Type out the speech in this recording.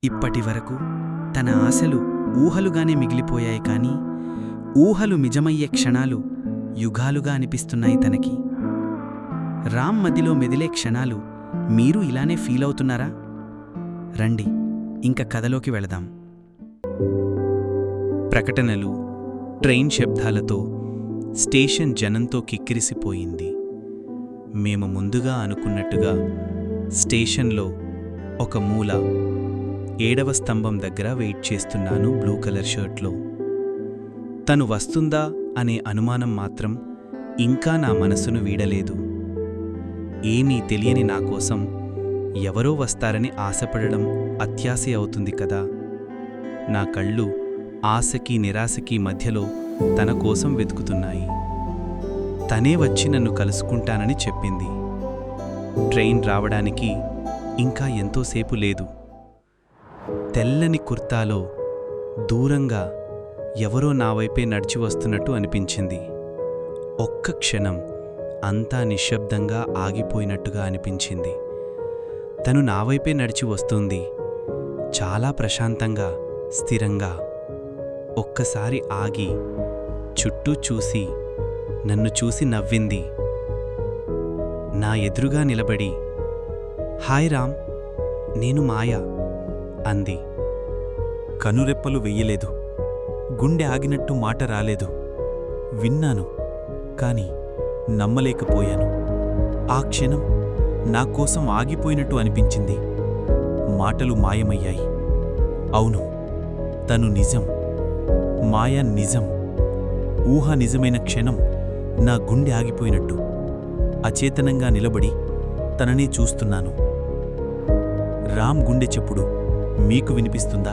ఇప్పటివరకు తన ఆశలు ఊహలుగానే మిగిలిపోయాయి కాని ఊహలు నిజమయ్యే క్షణాలు యుగాలుగా అనిపిస్తున్నాయి తనకి. రామ్ మదిలో మెదిలే క్షణాలు మీరు ఇలానే ఫీలవుతున్నారా? రండి ఇంక కథలోకి వెళదాం. ప్రకటనలు, ట్రైన్ శబ్దాలతో స్టేషన్ జనంతో కిక్కిరిసిపోయింది. మేము ముందుగా అనుకున్నట్టుగా స్టేషన్లో ఒక మూల 7వ స్తంభం దగ్గర వెయిట్ చేస్తున్నాను బ్లూ కలర్ షర్ట్లో. తను వస్తుందా అనే అనుమానం మాత్రం ఇంకా నా మనసును వీడలేదు. ఏమీ తెలియని నా కోసం ఎవరో వస్తారని ఆశపడడం అత్యాశ అవుతుంది కదా. నా కళ్ళు ఆశకి నిరాశకి మధ్యలో తన కోసం వెతుకుతున్నాయి. తనే వచ్చి నన్ను కలుసుకుంటానని చెప్పింది. ట్రైన్ రావడానికి ఇంకా ఎంతోసేపు లేదు. తెల్లని కుర్తాలో దూరంగా ఎవరో నా వైపే నడిచి వస్తున్నట్టు అనిపించింది. ఒక్క క్షణం అంతా నిశ్శబ్దంగా ఆగిపోయినట్టుగా అనిపించింది. తను నా వైపే నడిచి వస్తుంది, చాలా ప్రశాంతంగా, స్థిరంగా. ఒక్కసారి ఆగి చుట్టూ చూసి నన్ను చూసి నవ్వింది. నా ఎదురుగా నిలబడి, హాయ్ రామ్, నేను మాయా అంది. కనురెప్పలు వెయ్యలేదు. గుండె ఆగినట్టు మాట రాలేదు. విన్నాను, కాని నమ్మలేకపోయాను. ఆ క్షణం నా కోసం ఆగిపోయినట్టు అనిపించింది. మాటలు మాయమయ్యాయి. అవును, తను నిజం, మాయా నిజం. ఊహ నిజమైన క్షణం నా గుండె ఆగిపోయినట్టు అచేతనంగా నిలబడి తననే చూస్తున్నాను. రామ్ గుండె చెప్పుడు మీకు వినిపిస్తుందా?